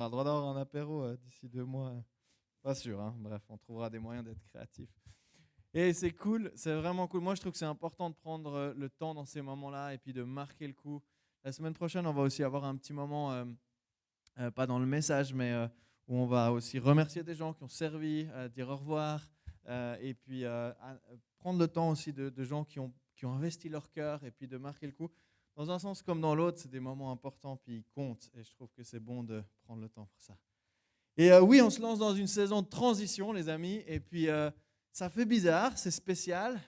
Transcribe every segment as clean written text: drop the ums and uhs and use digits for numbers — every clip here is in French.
On a le droit d'avoir un apéro d'ici 2 mois. Pas sûr, hein. Bref, on trouvera des moyens d'être créatifs. Et c'est cool, c'est vraiment cool. Moi, je trouve que c'est important de prendre le temps dans ces moments-là et puis de marquer le coup. La semaine prochaine, on va aussi avoir un petit moment, pas dans le message, mais où on va aussi remercier des gens qui ont servi, dire au revoir, et puis prendre le temps aussi de gens qui ont investi leur cœur et puis de marquer le coup. Dans un sens comme dans l'autre, c'est des moments importants, puis ils comptent, et je trouve que c'est bon de prendre le temps pour ça. Et oui, on se lance dans une saison de transition, les amis, et puis ça fait bizarre, c'est spécial,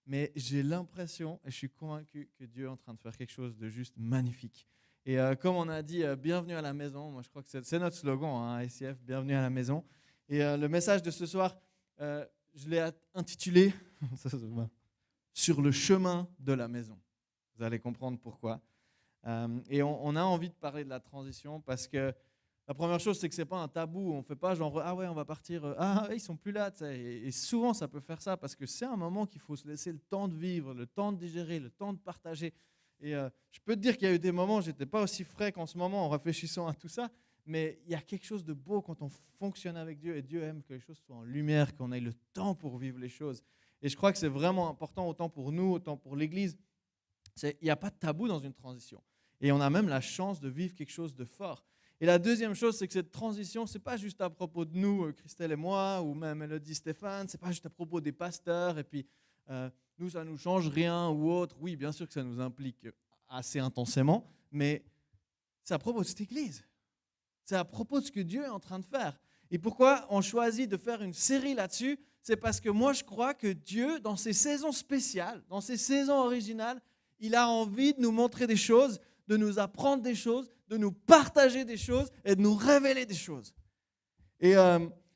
mais j'ai l'impression, et je suis convaincu que Dieu est en train de faire quelque chose de juste magnifique. Et comme on a dit, bienvenue à la maison, moi je crois que c'est notre slogan, hein, ICF, bienvenue à la maison. Et le message de ce soir, je l'ai intitulé Sur le chemin de la maison. Vous allez comprendre pourquoi. Et on a envie de parler de la transition parce que la première chose, c'est que ce n'est pas un tabou. On ne fait pas genre, ah ouais, on va partir, ah ils ne sont plus là. Et souvent, ça peut faire ça parce que c'est un moment qu'il faut se laisser le temps de vivre, le temps de digérer, le temps de partager. Et je peux te dire qu'il y a eu des moments où je n'étais pas aussi frais qu'en ce moment en réfléchissant à tout ça. Mais il y a quelque chose de beau quand on fonctionne avec Dieu et Dieu aime que les choses soient en lumière, qu'on ait le temps pour vivre les choses. Et je crois que c'est vraiment important, autant pour nous, autant pour l'Église. Il n'y a pas de tabou dans une transition. Et on a même la chance de vivre quelque chose de fort. Et la deuxième chose, c'est que cette transition, ce n'est pas juste à propos de nous, Christelle et moi, ou même Elodie, Stéphane, ce n'est pas juste à propos des pasteurs, et puis nous, ça ne nous change rien ou autre. Oui, bien sûr que ça nous implique assez intensément, mais c'est à propos de cette Église. C'est à propos de ce que Dieu est en train de faire. Et pourquoi on choisit de faire une série là-dessus? C'est parce que moi, je crois que Dieu, dans ces saisons spéciales, dans ces saisons originales, il a envie de nous montrer des choses, de nous apprendre des choses, de nous partager des choses et de nous révéler des choses. Et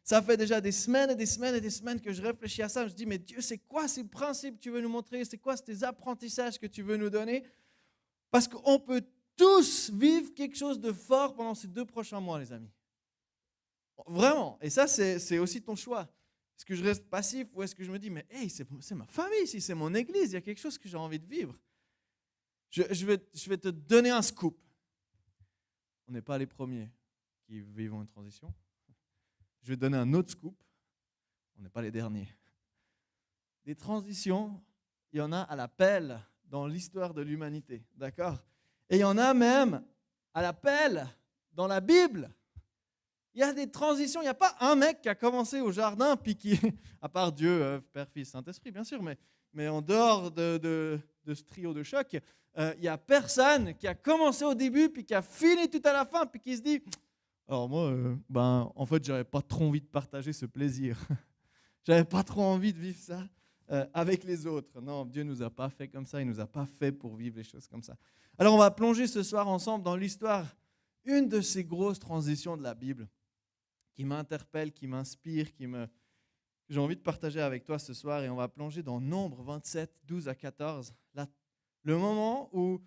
ça fait déjà des semaines et des semaines et des semaines que je réfléchis à ça. Je me dis, mais Dieu, c'est quoi ces principes que tu veux nous montrer? C'est quoi ces apprentissages que tu veux nous donner? Parce qu'on peut tous vivre quelque chose de fort pendant ces 2 prochains mois, les amis. Vraiment. Et ça, c'est aussi ton choix. Est-ce que je reste passif ou est-ce que je me dis, mais hey, c'est ma famille ici, c'est mon église, il y a quelque chose que j'ai envie de vivre. Je vais te donner un scoop. On n'est pas les premiers qui vivent une transition. Je vais te donner un autre scoop. On n'est pas les derniers. Des transitions, il y en a à la pelle dans l'histoire de l'humanité. D'accord? Et il y en a même à la pelle dans la Bible. Il y a des transitions. Il n'y a pas un mec qui a commencé au jardin, puis qui, à part Dieu, Père, Fils, Saint-Esprit, bien sûr, mais en dehors de ce trio de choc, il n'y a personne qui a commencé au début, puis qui a fini tout à la fin, puis qui se dit, alors moi, en fait, j'avais pas trop envie de partager ce plaisir. J'avais pas trop envie de vivre ça avec les autres. Non, Dieu nous a pas fait comme ça. Il nous a pas fait pour vivre les choses comme ça. Alors, on va plonger ce soir ensemble dans l'histoire, une de ces grosses transitions de la Bible qui m'interpelle, qui m'inspire, que j'ai envie de partager avec toi ce soir. Et on va plonger dans Nombre 27, 12 à 14. Là, le moment où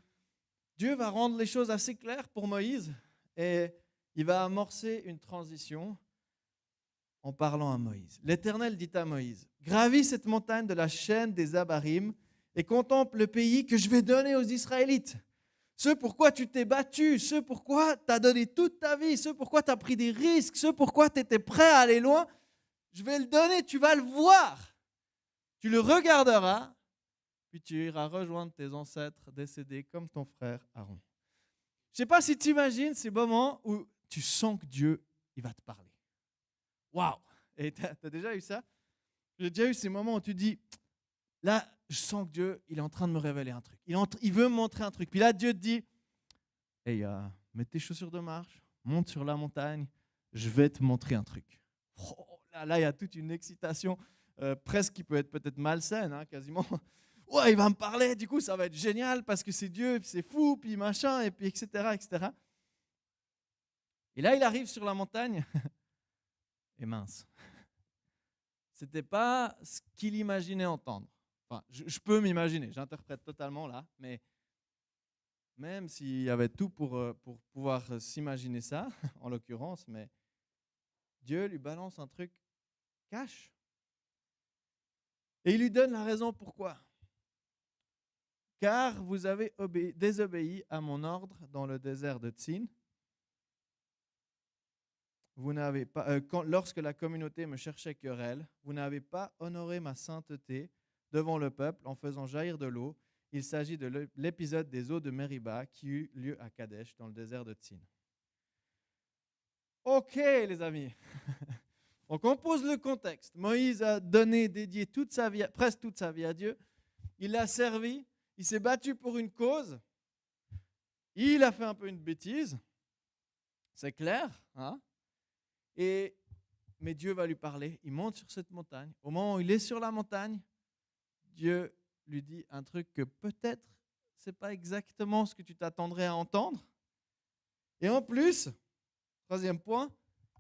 Dieu va rendre les choses assez claires pour Moïse et il va amorcer une transition en parlant à Moïse. L'Éternel dit à Moïse, gravis cette montagne de la chaîne des Abarim et contemple le pays que je vais donner aux Israélites. Ce pourquoi tu t'es battu, ce pourquoi tu as donné toute ta vie, ce pourquoi tu as pris des risques, ce pourquoi tu étais prêt à aller loin, je vais le donner, tu vas le voir. Tu le regarderas, puis tu iras rejoindre tes ancêtres décédés comme ton frère Aaron. Je ne sais pas si tu imagines ces moments où tu sens que Dieu il va te parler. Waouh! Et tu as déjà eu ça? J'ai déjà eu ces moments où tu dis, là, je sens que Dieu, il est en train de me révéler un truc. Il veut me montrer un truc. Puis là, Dieu te dit, hey, mets tes chaussures de marche, monte sur la montagne, je vais te montrer un truc. Oh, là, il y a toute une excitation, presque qui peut être peut-être malsaine, hein, quasiment. Ouais, il va me parler, du coup, ça va être génial parce que c'est Dieu, puis c'est fou, puis machin, et puis etc., etc. Et là, il arrive sur la montagne, et mince. C'était pas ce qu'il imaginait entendre. Enfin, je peux m'imaginer, j'interprète totalement là, mais même s'il y avait tout pour pouvoir s'imaginer ça, en l'occurrence, mais Dieu lui balance un truc cash. Et il lui donne la raison pourquoi. Car vous avez désobéi à mon ordre dans le désert de Tsin. lorsque la communauté me cherchait querelle, vous n'avez pas honoré ma sainteté devant le peuple en faisant jaillir de l'eau. Il s'agit de l'épisode des eaux de Meriba qui eut lieu à Kadesh, dans le désert de Tsin. Ok, les amis. Donc, on pose le contexte. Moïse a dédié presque toute sa vie à Dieu. Il l'a servi. Il s'est battu pour une cause. Il a fait un peu une bêtise. C'est clair, hein? Mais Dieu va lui parler. Il monte sur cette montagne. Au moment où il est sur la montagne, Dieu lui dit un truc que peut-être ce n'est pas exactement ce que tu t'attendrais à entendre. Et en plus, troisième point,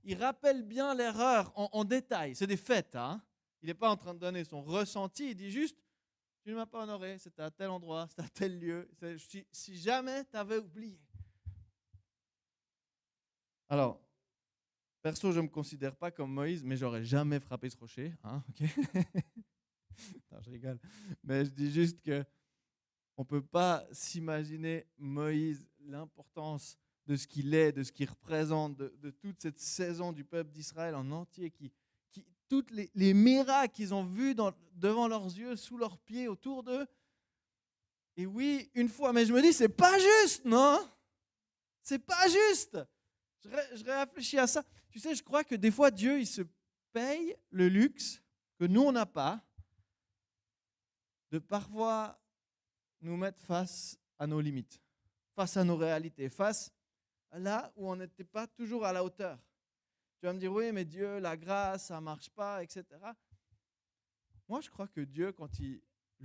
il rappelle bien l'erreur en détail. C'est des faits. Hein? Il n'est pas en train de donner son ressenti. Il dit juste, tu ne m'as pas honoré, c'était à tel endroit, c'était à tel lieu. Si jamais tu avais oublié. Alors, perso, je ne me considère pas comme Moïse, mais j'aurais jamais frappé ce rocher. Hein, okay. Non, je rigole. Mais je dis juste que on ne peut pas s'imaginer Moïse, l'importance de ce qu'il est, de ce qu'il représente, de toute cette saison du peuple d'Israël en entier, toutes les miracles qu'ils ont vus devant leurs yeux, sous leurs pieds, autour d'eux. Et oui, une fois, mais je me dis, c'est pas juste, non? C'est pas juste. Je réfléchis à ça. Tu sais, je crois que des fois, Dieu, il se paye le luxe que nous, on n'a pas, de parfois nous mettre face à nos limites, face à nos réalités, face à là où on n'était pas toujours à la hauteur. Tu vas me dire, oui, mais Dieu, la grâce, ça ne marche pas, etc. Moi, je crois que Dieu, quand il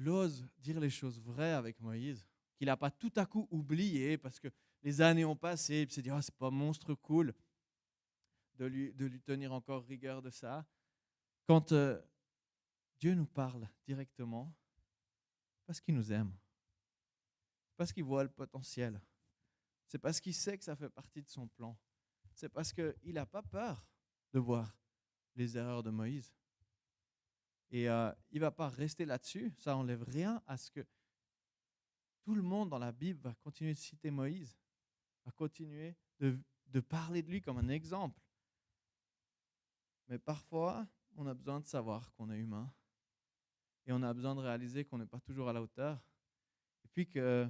ose dire les choses vraies avec Moïse, qu'il n'a pas tout à coup oublié parce que les années ont passé, et puis s'est dit, oh, c'est pas monstre cool de lui tenir encore rigueur de ça. Quand Dieu nous parle directement, parce qu'il nous aime, parce qu'il voit le potentiel, c'est parce qu'il sait que ça fait partie de son plan, c'est parce qu'il n'a pas peur de voir les erreurs de Moïse. Et il ne va pas rester là-dessus, ça n'enlève rien à ce que tout le monde dans la Bible va continuer de citer Moïse, va continuer de parler de lui comme un exemple. Mais parfois, on a besoin de savoir qu'on est humain et on a besoin de réaliser qu'on n'est pas toujours à la hauteur. Et puis que,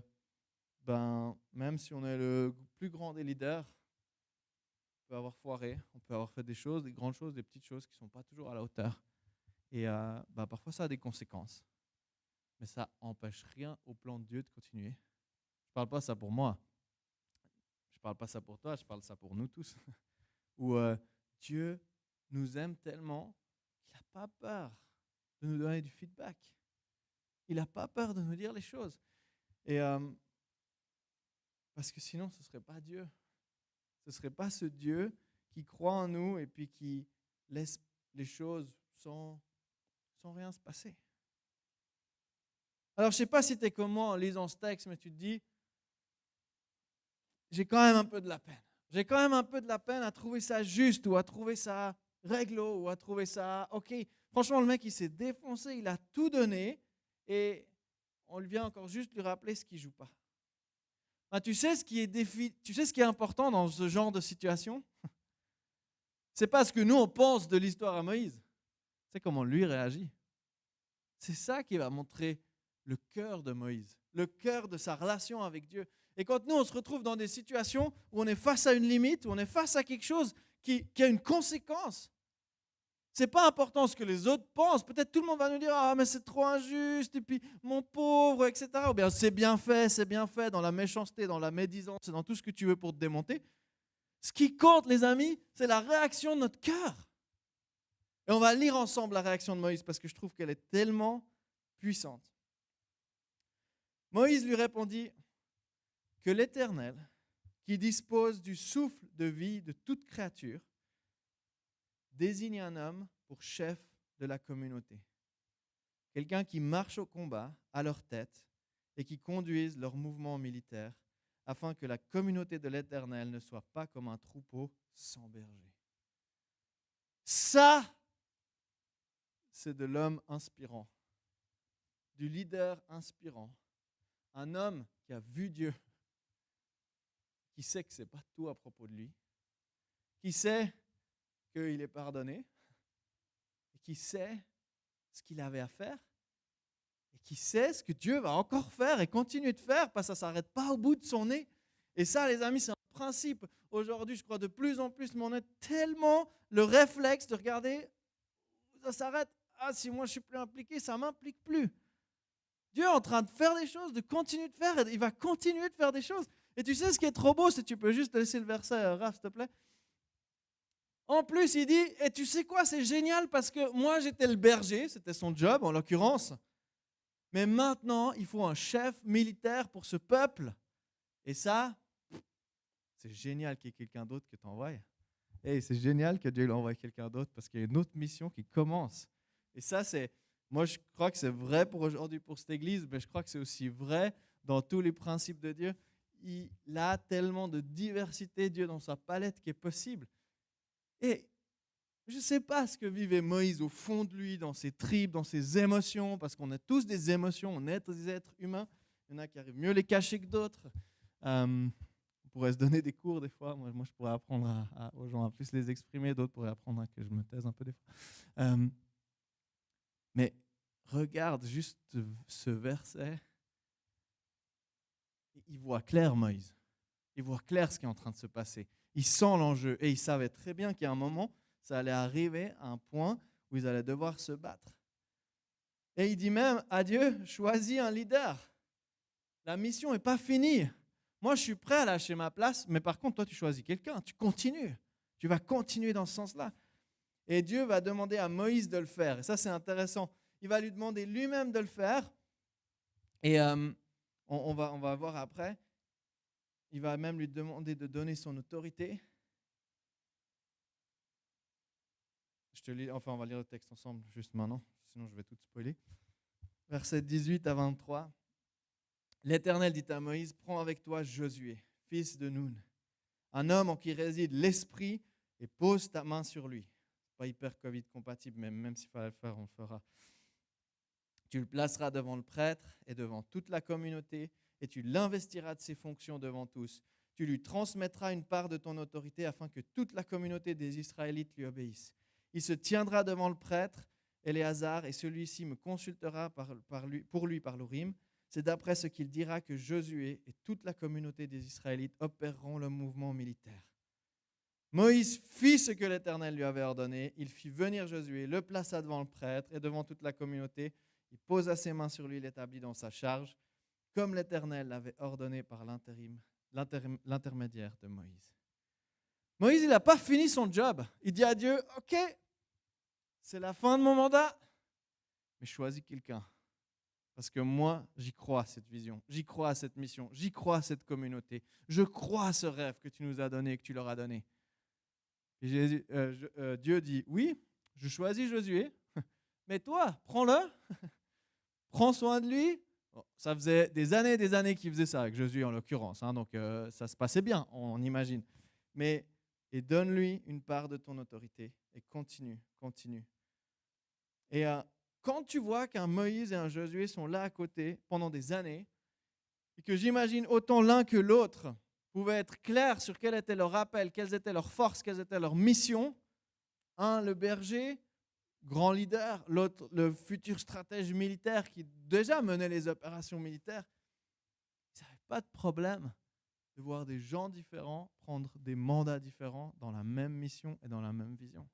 même si on est le plus grand des leaders, on peut avoir foiré, on peut avoir fait des choses, des grandes choses, des petites choses qui ne sont pas toujours à la hauteur. Et parfois, ça a des conséquences. Mais ça n'empêche rien au plan de Dieu de continuer. Je ne parle pas ça pour moi. Je ne parle pas ça pour toi, je parle ça pour nous tous. Où Dieu nous aime tellement qu'il n'a pas peur de nous donner du feedback. Il n'a pas peur de nous dire les choses. Et parce que sinon, ce ne serait pas Dieu. Ce ne serait pas ce Dieu qui croit en nous et puis qui laisse les choses sans rien se passer. Alors, je ne sais pas si tu es comme moi en lisant ce texte, mais tu te dis, j'ai quand même un peu de la peine. J'ai quand même un peu de la peine à trouver ça juste ou à trouver ça réglo ou à trouver ça OK. Franchement, le mec, il s'est défoncé, il a tout donné et on lui vient encore juste lui rappeler ce qu'il ne joue pas. Tu sais ce qui est important dans ce genre de situation? C'est pas ce que nous, on pense de l'histoire à Moïse. C'est comment lui réagit. C'est ça qui va montrer le cœur de Moïse, le cœur de sa relation avec Dieu. Et quand nous, on se retrouve dans des situations où on est face à une limite, où on est face à quelque chose qui a une conséquence, ce n'est pas important ce que les autres pensent. Peut-être tout le monde va nous dire « Ah, mais c'est trop injuste, et puis mon pauvre, etc. » Ou bien c'est bien fait, dans la méchanceté, dans la médisance, dans tout ce que tu veux pour te démonter. Ce qui compte, les amis, c'est la réaction de notre cœur. Et on va lire ensemble la réaction de Moïse parce que je trouve qu'elle est tellement puissante. Moïse lui répondit que l'Éternel, qui dispose du souffle de vie de toute créature, désigne un homme pour chef de la communauté. Quelqu'un qui marche au combat à leur tête et qui conduise leurs mouvements militaires afin que la communauté de l'Éternel ne soit pas comme un troupeau sans berger. Ça, c'est de l'homme inspirant, du leader inspirant, un homme qui a vu Dieu, qui sait que ce n'est pas tout à propos de lui, qui sait qu'il est pardonné, et qui sait ce qu'il avait à faire, et qui sait ce que Dieu va encore faire et continuer de faire, parce que ça ne s'arrête pas au bout de son nez. Et ça, les amis, c'est un principe. Aujourd'hui, je crois de plus en plus, mais on a tellement le réflexe de regarder, ça s'arrête. Ah, si moi je suis plus impliqué, ça ne m'implique plus. Dieu est en train de faire des choses, de continuer de faire, et il va continuer de faire des choses. Et tu sais ce qui est trop beau, si tu peux juste laisser le verset, Raph, s'il te plaît. En plus, il dit, et tu sais quoi, c'est génial parce que moi j'étais le berger, c'était son job en l'occurrence, mais maintenant il faut un chef militaire pour ce peuple. Et ça, c'est génial qu'il y ait quelqu'un d'autre que tu envoies. Et c'est génial que Dieu l'envoie quelqu'un d'autre parce qu'il y a une autre mission qui commence. Et ça, moi je crois que c'est vrai pour aujourd'hui, pour cette église, mais je crois que c'est aussi vrai dans tous les principes de Dieu. Il a tellement de diversité, Dieu, dans sa palette qui est possible. Et je ne sais pas ce que vivait Moïse au fond de lui, dans ses tripes, dans ses émotions, parce qu'on a tous des émotions, on est des êtres humains. Il y en a qui arrivent mieux les cacher que d'autres. On pourrait se donner des cours des fois. Moi je pourrais apprendre aux gens à plus les exprimer, d'autres pourraient apprendre à que je me taise un peu des fois. Mais regarde juste ce verset. Il voit clair, Moïse. Il voit clair ce qui est en train de se passer. Il sent l'enjeu et il savait très bien qu'il y a un moment, ça allait arriver à un point où ils allaient devoir se battre. Et il dit même à Dieu, choisis un leader. La mission n'est pas finie. Moi, je suis prêt à lâcher ma place, mais par contre, toi, tu choisis quelqu'un. Tu continues. Tu vas continuer dans ce sens-là. Et Dieu va demander à Moïse de le faire. Et ça, c'est intéressant. Il va lui demander lui-même de le faire. Et on va voir après. Il va même lui demander de donner son autorité. Je te lis, enfin, on va lire le texte ensemble juste maintenant, sinon je vais tout spoiler. Versets 18 à 23. L'Éternel dit à Moïse, prends avec toi Josué, fils de Nun, un homme en qui réside l'esprit, et pose ta main sur lui. C'est pas hyper Covid compatible, mais même s'il fallait le faire, on le fera. Tu le placeras devant le prêtre et devant toute la communauté, et tu l'investiras de ses fonctions devant tous. Tu lui transmettras une part de ton autorité afin que toute la communauté des Israélites lui obéisse. Il se tiendra devant le prêtre, Éléazar, et celui-ci me consultera pour lui par l'Urim. C'est d'après ce qu'il dira que Josué et toute la communauté des Israélites opéreront le mouvement militaire. Moïse fit ce que l'Éternel lui avait ordonné. Il fit venir Josué, le plaça devant le prêtre et devant toute la communauté. Il posa ses mains sur lui, l'établit dans sa charge, comme l'Éternel l'avait ordonné par l'intermédiaire de Moïse. Moïse, il n'a pas fini son job. Il dit à Dieu, ok, c'est la fin de mon mandat, mais choisis quelqu'un. Parce que moi, j'y crois à cette vision, j'y crois à cette mission, j'y crois à cette communauté. Je crois à ce rêve que tu nous as donné et que tu leur as donné. Et Dieu dit, oui, je choisis Josué, mais toi, prends-le, prends soin de lui. Bon, ça faisait des années qu'il faisait ça avec Josué en l'occurrence, donc ça se passait bien, on imagine. Mais, et donne-lui une part de ton autorité et continue. Et quand tu vois qu'un Moïse et un Josué sont là à côté pendant des années, et que j'imagine autant l'un que l'autre pouvaient être clairs sur quel était leur appel, quelles étaient leurs forces, quelles étaient leurs missions, un, le berger, grand leader, l'autre, le futur stratège militaire qui déjà menait les opérations militaires, ils n'avaient pas de problème de voir des gens différents prendre des mandats différents dans la même mission et dans la même vision.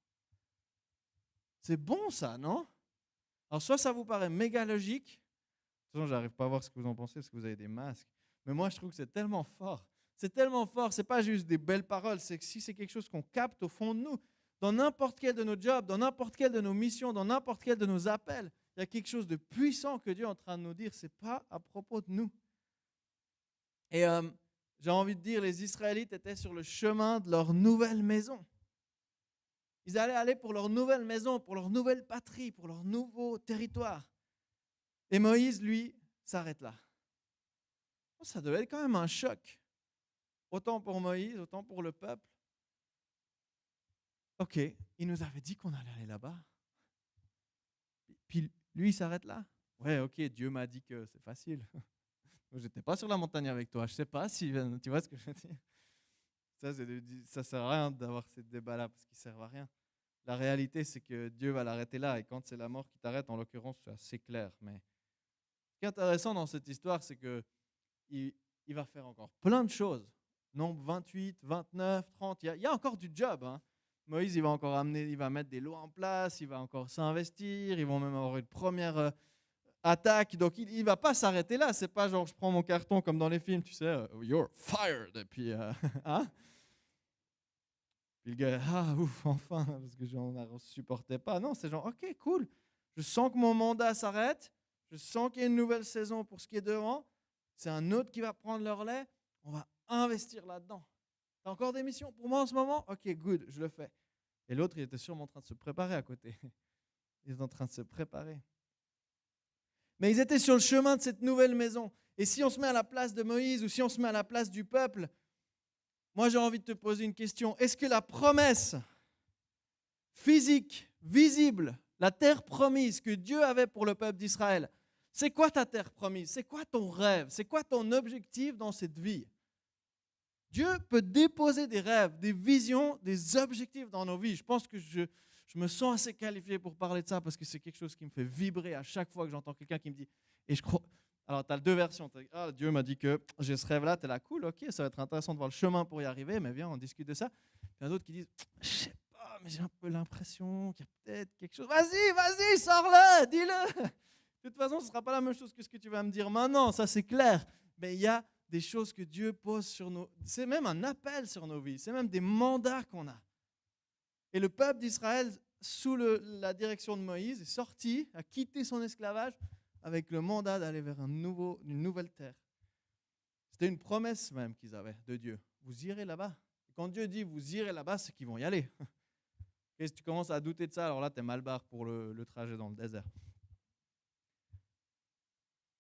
C'est bon ça, non? Alors soit ça vous paraît méga logique, de toute façon j'arrive pas à voir ce que vous en pensez parce que vous avez des masques, mais moi je trouve que c'est tellement fort. C'est tellement fort, c'est pas juste des belles paroles, c'est que si c'est quelque chose qu'on capte au fond de nous, dans n'importe quel de nos jobs, dans n'importe quelle de nos missions, dans n'importe quel de nos appels, il y a quelque chose de puissant que Dieu est en train de nous dire, c'est pas à propos de nous. Et j'ai envie de dire, les Israélites étaient sur le chemin de leur nouvelle maison. Ils allaient aller pour leur nouvelle maison, pour leur nouvelle patrie, pour leur nouveau territoire. Et Moïse, lui, s'arrête là. Ça devait être quand même un choc. Autant pour Moïse, autant pour le peuple. Ok, il nous avait dit qu'on allait aller là-bas. Puis lui, il s'arrête là. Ouais, ok, Dieu m'a dit que c'est facile. Je n'étais pas sur la montagne avec toi. Je ne sais pas si tu vois ce que je veux dire. Ça ne sert à rien d'avoir ces débats-là parce qu'ils ne servent à rien. la réalité, c'est que Dieu va l'arrêter là. Et quand c'est la mort qui t'arrête, en l'occurrence, c'est assez clair. Mais ce qui est intéressant dans cette histoire, c'est que il va faire encore plein de choses. Nombre 28, 29, 30, il y a encore du job. Hein. Moïse, il va mettre des lois en place, il va encore s'investir, ils vont même avoir une première attaque. Donc, il ne va pas s'arrêter là. C'est pas genre, je prends mon carton comme dans les films, tu sais, you're fired. Et puis, hein? Puis le gars, ah, ouf, enfin, parce que je ne supportais pas. Non, c'est genre, ok, cool. Je sens que mon mandat s'arrête. Je sens qu'il y a une nouvelle saison pour ce qui est devant. C'est un autre qui va prendre le relais. On va investir là-dedans. Tu as encore des missions pour moi en ce moment? Ok, good, je le fais. Et l'autre, il était sûrement en train de se préparer à côté. Il était en train de se préparer. Mais ils étaient sur le chemin de cette nouvelle maison. Et si on se met à la place de Moïse ou si on se met à la place du peuple, moi j'ai envie de te poser une question. Est-ce que la promesse physique, visible, la terre promise que Dieu avait pour le peuple d'Israël, c'est quoi ta terre promise? C'est quoi ton rêve? C'est quoi ton objectif dans cette vie? Dieu peut déposer des rêves, des visions, des objectifs dans nos vies. Je pense que je me sens assez qualifié pour parler de ça parce que c'est quelque chose qui me fait vibrer à chaque fois que j'entends quelqu'un qui me dit, et je crois, alors tu as deux versions, ah, Dieu m'a dit que j'ai ce rêve-là, tu es là, cool, ok, ça va être intéressant de voir le chemin pour y arriver, mais viens, on discute de ça. Puis il y en a d'autres qui disent, je sais pas, mais j'ai un peu l'impression qu'il y a peut-être quelque chose. Vas-y, sors-le, dis-le. De toute façon, ce ne sera pas la même chose que ce que tu vas me dire maintenant, ça c'est clair. Mais il y a des choses que Dieu pose sur nos... C'est même un appel sur nos vies, c'est même des mandats qu'on a. Et le peuple d'Israël, sous la direction de Moïse, est sorti, a quitté son esclavage avec le mandat d'aller vers une nouvelle terre. C'était une promesse même qu'ils avaient de Dieu. Vous irez là-bas. Et quand Dieu dit vous irez là-bas, c'est qu'ils vont y aller. Et si tu commences à douter de ça, alors là, tu es mal barre pour le trajet dans le désert.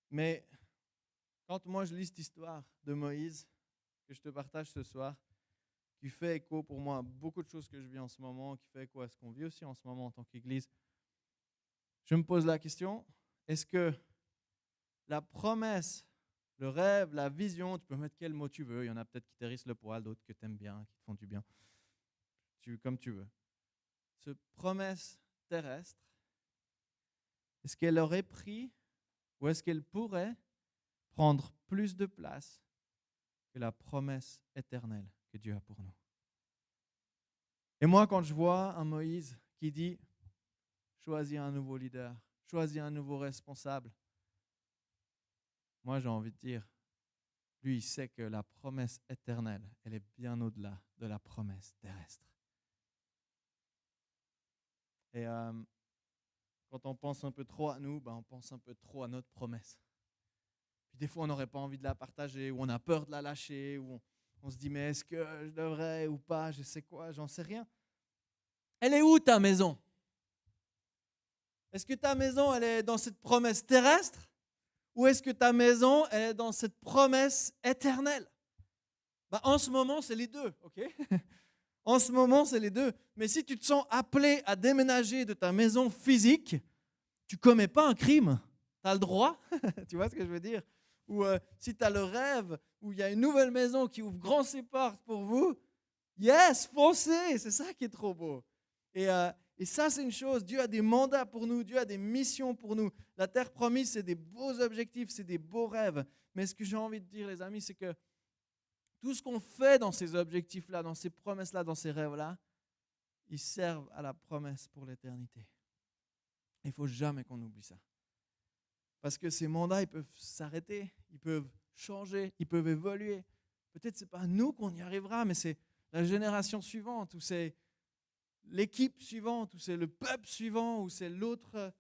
Mais quand moi je lis cette histoire de Moïse, que je te partage ce soir, qui fait écho pour moi à beaucoup de choses que je vis en ce moment, qui fait écho à ce qu'on vit aussi en ce moment en tant qu'Église, je me pose la question, est-ce que la promesse, le rêve, la vision, tu peux mettre quel mot tu veux, il y en a peut-être qui t'hérissent le poil, d'autres que tu aimes bien, qui te font du bien, comme tu veux. Cette promesse terrestre, est-ce qu'elle aurait pris ou est-ce qu'elle pourrait prendre plus de place que la promesse éternelle que Dieu a pour nous? Et moi, quand je vois un Moïse qui dit « Choisis un nouveau leader, choisis un nouveau responsable », moi j'ai envie de dire, lui il sait que la promesse éternelle, elle est bien au-delà de la promesse terrestre. Et quand on pense un peu trop à nous, on pense un peu trop à notre promesse. Puis des fois, on n'aurait pas envie de la partager, ou on a peur de la lâcher, ou on se dit, mais est-ce que je devrais ou pas, je sais quoi, j'en sais rien. Elle est où ta maison? Est-ce que ta maison, elle est dans cette promesse terrestre? Ou est-ce que ta maison, elle est dans cette promesse éternelle? En ce moment, c'est les deux, ok? En ce moment, c'est les deux. Mais si tu te sens appelé à déménager de ta maison physique, tu ne commets pas un crime. Tu as le droit. Tu vois ce que je veux dire? Ou si tu as le rêve, où il y a une nouvelle maison qui ouvre grand ses portes pour vous, yes, foncez. C'est ça qui est trop beau. Et ça, c'est une chose. Dieu a des mandats pour nous. Dieu a des missions pour nous. La terre promise, c'est des beaux objectifs, c'est des beaux rêves. Mais ce que j'ai envie de dire, les amis, c'est que tout ce qu'on fait dans ces objectifs-là, dans ces promesses-là, dans ces rêves-là, ils servent à la promesse pour l'éternité. Il ne faut jamais qu'on oublie ça. Parce que ces mandats, ils peuvent s'arrêter, ils peuvent changer, ils peuvent évoluer. Peut-être ce n'est pas nous qu'on y arrivera, mais c'est la génération suivante, ou c'est l'équipe suivante, ou c'est le peuple suivant, ou c'est l'autre.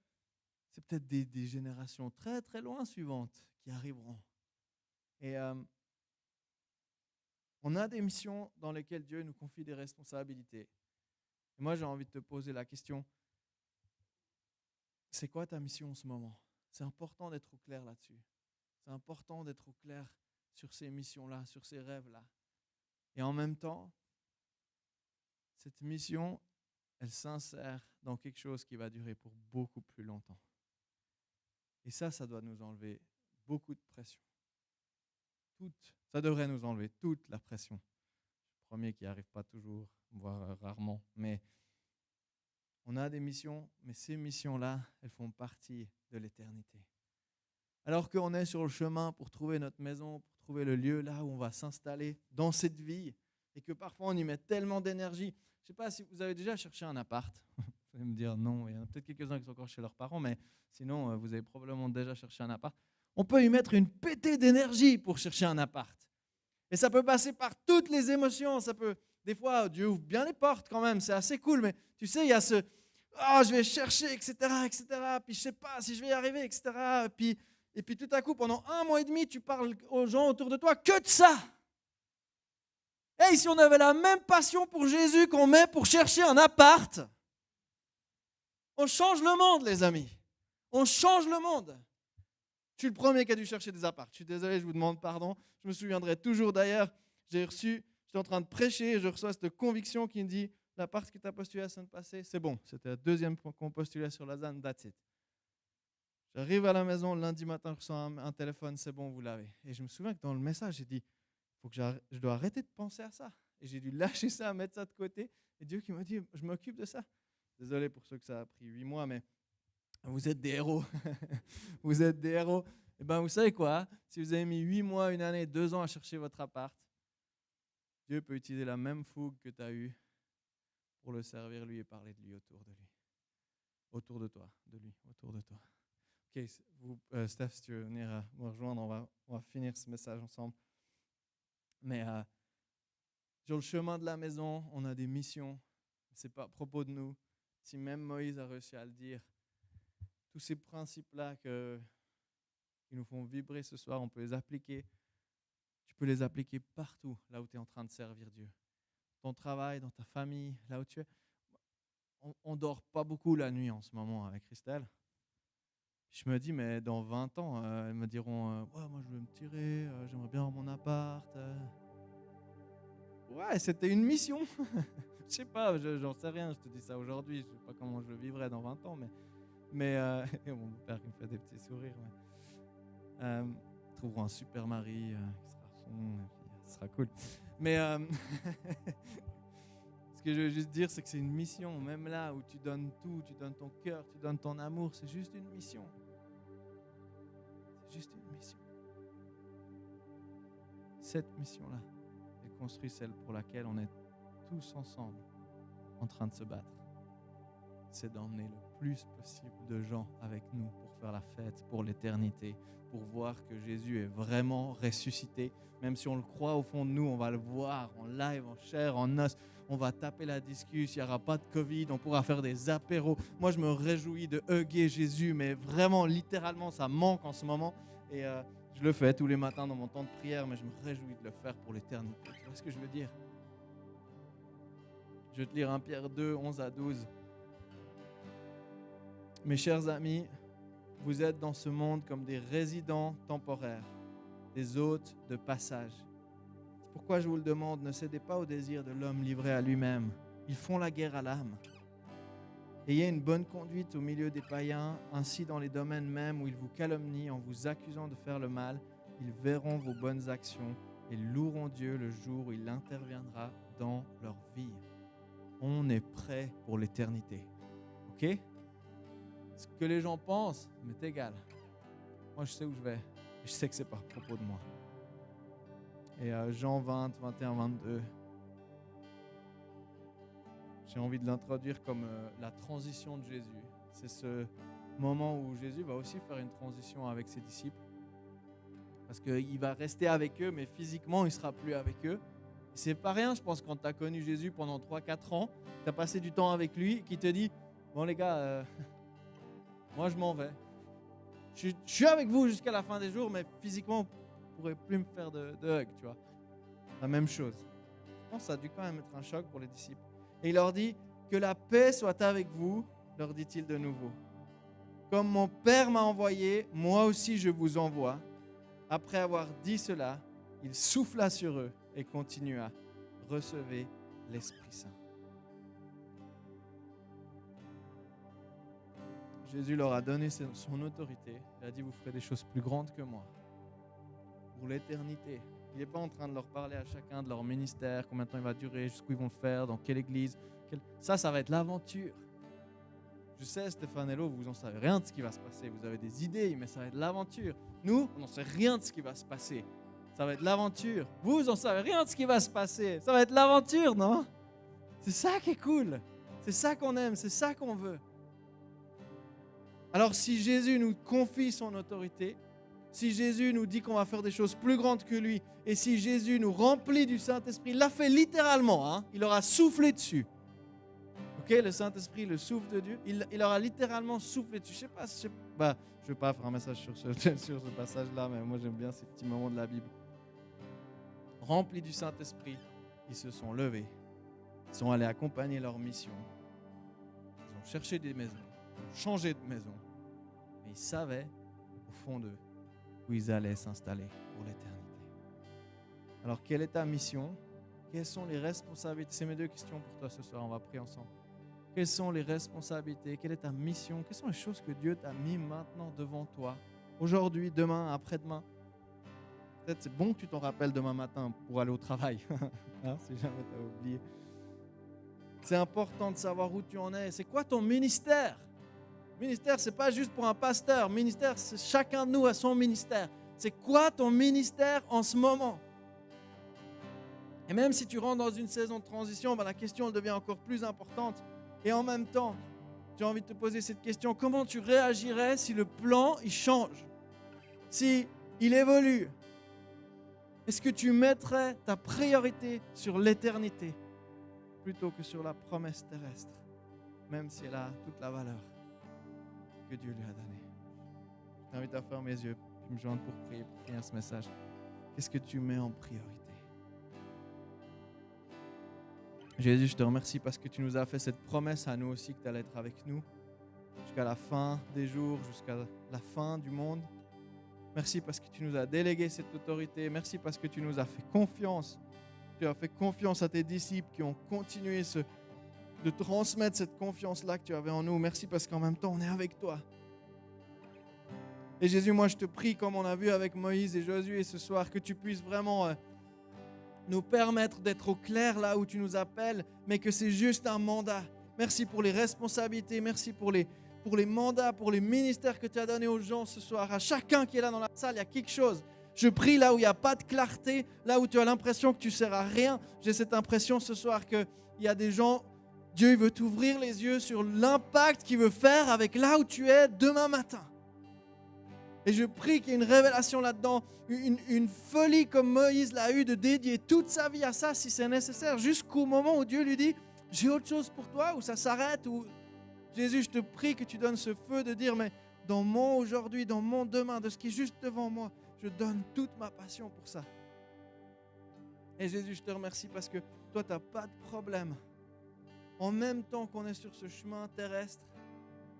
C'est peut-être des générations très, très loin suivantes qui arriveront. Et on a des missions dans lesquelles Dieu nous confie des responsabilités. Et moi, j'ai envie de te poser la question, c'est quoi ta mission en ce moment? C'est important d'être au clair là-dessus. C'est important d'être au clair sur ces missions-là, sur ces rêves-là. Et en même temps, cette mission, elle s'insère dans quelque chose qui va durer pour beaucoup plus longtemps. Et ça doit nous enlever beaucoup de pression. Ça devrait nous enlever toute la pression. Je suis le premier qui n'y arrive pas toujours, voire rarement. Mais On a des missions, mais ces missions-là, elles font partie de l'éternité. Alors qu'on est sur le chemin pour trouver notre maison, pour trouver le lieu là où on va s'installer dans cette vie, et que parfois on y met tellement d'énergie. Je ne sais pas si vous avez déjà cherché un appart. Vous allez me dire non, il y en a peut-être quelques-uns qui sont encore chez leurs parents, mais sinon vous avez probablement déjà cherché un appart. On peut y mettre une pétée d'énergie pour chercher un appart. Et ça peut passer par toutes les émotions. Ça peut, des fois, Dieu ouvre bien les portes quand même, c'est assez cool, mais tu sais, il y a ce « oh, je vais chercher, etc., etc. » Puis je ne sais pas si je vais y arriver, etc. Et puis tout à coup, pendant 1 mois et demi, tu parles aux gens autour de toi que de ça. Hey, si on avait la même passion pour Jésus qu'on met pour chercher un appart, on change le monde, les amis. On change le monde. Je suis le premier qui a dû chercher des apparts. Je suis désolé, je vous demande pardon. Je me souviendrai toujours d'ailleurs, j'étais en train de prêcher et je reçois cette conviction qui me dit l'appart que tu as postulé la semaine passée, c'est bon. C'était le deuxième point qu'on postulait sur la ZAN, that's it. J'arrive à la maison, lundi matin, je reçois un téléphone, c'est bon, vous l'avez. Et je me souviens que dans le message, j'ai dit, je dois arrêter de penser à ça. Et j'ai dû lâcher ça, mettre ça de côté. Et Dieu qui m'a dit, je m'occupe de ça. Désolé pour ceux que ça a pris 8 mois, mais vous êtes des héros. Vous êtes des héros. Et bien, vous savez quoi? Si vous avez mis 8 mois, 1 année, 2 ans à chercher votre appart, Dieu peut utiliser la même fougue que tu as eue pour le servir, lui, et parler de lui autour de lui. Autour de toi, de lui, autour de toi. Ok, vous, Steph, si tu veux venir me rejoindre, on va finir ce message ensemble. Mais sur le chemin de la maison, on a des missions. Ce n'est pas à propos de nous. Si même Moïse a réussi à le dire, tous ces principes-là qui nous font vibrer ce soir, on peut les appliquer. Tu peux les appliquer partout, là où tu es en train de servir Dieu. Ton travail, dans ta famille, là où tu es. On ne dort pas beaucoup la nuit en ce moment avec Christelle. Je me dis, mais dans 20 ans, elles me diront ouais, moi je veux me tirer, j'aimerais bien avoir mon appart. Ouais, c'était une mission. Je sais pas, j'en sais rien, je te dis ça aujourd'hui. Je sais pas comment je le vivrai dans 20 ans, mais mon père qui me fait des petits sourires. Trouveront un super mari qui sera à fond, et puis, ce sera cool. Mais ce que je veux juste dire, c'est que c'est une mission. Même là où tu donnes tout, tu donnes ton cœur, tu donnes ton amour, c'est juste une mission. C'est juste une mission. Cette mission-là, elle construit celle pour laquelle on est tous ensemble en train de se battre. C'est d'emmener le plus possible de gens avec nous pour faire la fête, pour l'éternité, pour voir que Jésus est vraiment ressuscité. Même si on le croit au fond de nous, on va le voir en live, en chair, en os. On va taper la discussion, il n'y aura pas de Covid, on pourra faire des apéros. Moi, je me réjouis de hugger Jésus, mais vraiment, littéralement, ça manque en ce moment. Et je le fais tous les matins dans mon temps de prière, mais je me réjouis de le faire pour l'éternité. Tu vois ce que je veux dire? Je vais te lire 1 Pierre 2, 11 à 12. Mes chers amis, vous êtes dans ce monde comme des résidents temporaires, des hôtes de passage. C'est pourquoi je vous le demande, ne cédez pas au désir de l'homme livré à lui-même. Ils font la guerre à l'âme. Ayez une bonne conduite au milieu des païens, ainsi dans les domaines mêmes où ils vous calomnient en vous accusant de faire le mal, ils verront vos bonnes actions et loueront Dieu le jour où il interviendra dans leur vie. On est prêt pour l'éternité. Ok? Ce que les gens pensent m'est égal. Moi, je sais où je vais. Et je sais que ce n'est pas à propos de moi. Et Jean 20, 21, 22, j'ai envie de l'introduire comme la transition de Jésus. C'est ce moment où Jésus va aussi faire une transition avec ses disciples. Parce qu'il va rester avec eux, mais physiquement, il ne sera plus avec eux. Et c'est pas rien, je pense, quand tu as connu Jésus pendant 3-4 ans, tu as passé du temps avec lui, qui te dit, bon les gars, moi je m'en vais. Je suis avec vous jusqu'à la fin des jours, mais physiquement, vous ne pourrez plus me faire de hug, tu vois. La même chose. Je pense que ça a dû quand même être un choc pour les disciples. Et il leur dit, que la paix soit avec vous, leur dit-il de nouveau. Comme mon Père m'a envoyé, moi aussi je vous envoie. Après avoir dit cela, il souffla sur eux et continua, recevez l'Esprit Saint. Jésus leur a donné son autorité. Il a dit, vous ferez des choses plus grandes que moi. Pour l'éternité. Il n'est pas en train de leur parler à chacun de leur ministère, combien de temps il va durer, jusqu'où ils vont le faire, dans quelle église. Ça va être l'aventure. Je sais, Stéphane et Lo, vous n'en savez rien de ce qui va se passer. Vous avez des idées, mais ça va être l'aventure. Nous, on n'en sait rien de ce qui va se passer. Ça va être l'aventure. Vous n'en savez rien de ce qui va se passer. Ça va être l'aventure, non? C'est ça qui est cool. C'est ça qu'on aime, c'est ça qu'on veut. Alors si Jésus nous confie son autorité, si Jésus nous dit qu'on va faire des choses plus grandes que lui, et si Jésus nous remplit du Saint-Esprit, il l'a fait littéralement, hein? Il aura soufflé dessus. Ok, le Saint-Esprit, le souffle de Dieu, il aura littéralement soufflé dessus. Je ne vais pas faire un message sur ce passage-là, mais moi j'aime bien ces petits moments de la Bible. Remplis du Saint-Esprit, ils se sont levés, ils sont allés accompagner leur mission, ils ont cherché des maisons, ils ont changé de maison, mais ils savaient au fond d'eux où ils allaient s'installer pour l'éternité. Alors, quelle est ta mission? Quelles sont les responsabilités? C'est mes deux questions pour toi ce soir, on va prier ensemble. Quelles sont les responsabilités? Quelle est ta mission? Quelles sont les choses que Dieu t'a mis maintenant devant toi? Aujourd'hui, demain, après-demain? Peut-être c'est bon que tu t'en rappelles demain matin pour aller au travail, hein, si jamais tu as oublié. C'est important de savoir où tu en es. C'est quoi ton ministère? Ministère, ce n'est pas juste pour un pasteur. Ministère, c'est chacun de nous a son ministère. C'est quoi ton ministère en ce moment? Et même si tu rentres dans une saison de transition, la question elle devient encore plus importante. Et en même temps, j'ai envie de te poser cette question. Comment tu réagirais si le plan il change? Si il évolue? Est-ce que tu mettrais ta priorité sur l'éternité plutôt que sur la promesse terrestre, même si elle a toute la valeur que Dieu lui a donnée? Je t'invite à fermer mes yeux et me joindre pour prier, pour finir ce message. Qu'est-ce que tu mets en priorité? Jésus, je te remercie parce que tu nous as fait cette promesse à nous aussi que tu allais être avec nous jusqu'à la fin des jours, jusqu'à la fin du monde. Merci parce que tu nous as délégué cette autorité. Merci parce que tu nous as fait confiance. Tu as fait confiance à tes disciples qui ont continué de transmettre cette confiance-là que tu avais en nous. Merci parce qu'en même temps, on est avec toi. Et Jésus, moi, je te prie, comme on a vu avec Moïse et Josué ce soir, que tu puisses vraiment nous permettre d'être au clair là où tu nous appelles, mais que c'est juste un mandat. Merci pour les responsabilités. Merci pour les mandats, pour les ministères que tu as donnés aux gens ce soir. À chacun qui est là dans la salle, il y a quelque chose. Je prie là où il n'y a pas de clarté, là où tu as l'impression que tu ne sers à rien. J'ai cette impression ce soir qu'il y a des gens, Dieu il veut t'ouvrir les yeux sur l'impact qu'il veut faire avec là où tu es demain matin. Et je prie qu'il y ait une révélation là-dedans, une folie comme Moïse l'a eu de dédier toute sa vie à ça si c'est nécessaire, jusqu'au moment où Dieu lui dit « J'ai autre chose pour toi » ou ça s'arrête ou... Jésus, je te prie que tu donnes ce feu de dire, mais dans mon aujourd'hui, dans mon demain, de ce qui est juste devant moi, je donne toute ma passion pour ça. Et Jésus, je te remercie parce que toi, tu n'as pas de problème, en même temps qu'on est sur ce chemin terrestre,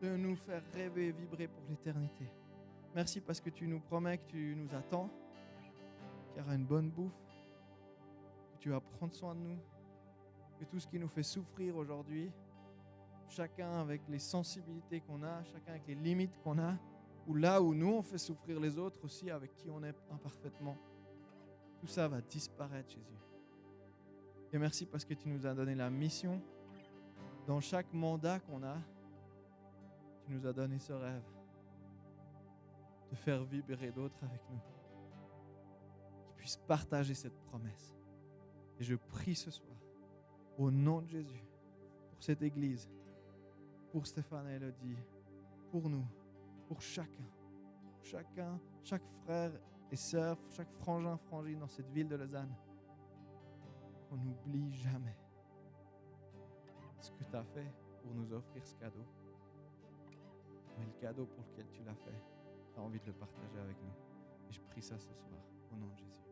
de nous faire rêver et vibrer pour l'éternité. Merci parce que tu nous promets que tu nous attends, qu'il y aura une bonne bouffe, que tu vas prendre soin de nous, que tout ce qui nous fait souffrir aujourd'hui, chacun avec les sensibilités qu'on a, chacun avec les limites qu'on a, ou là où nous on fait souffrir les autres aussi, avec qui on est imparfaitement. Tout ça va disparaître, Jésus. Et merci parce que tu nous as donné la mission. Dans chaque mandat qu'on a, tu nous as donné ce rêve de faire vibrer d'autres avec nous, qui puissent partager cette promesse. Et je prie ce soir, au nom de Jésus, pour cette église, pour Stéphane et Elodie, pour nous, pour chacun, chaque frère et sœur, chaque frangin, frangine dans cette ville de Lausanne. On n'oublie jamais ce que tu as fait pour nous offrir ce cadeau. Mais le cadeau pour lequel tu l'as fait, tu as envie de le partager avec nous. Et je prie ça ce soir, au nom de Jésus.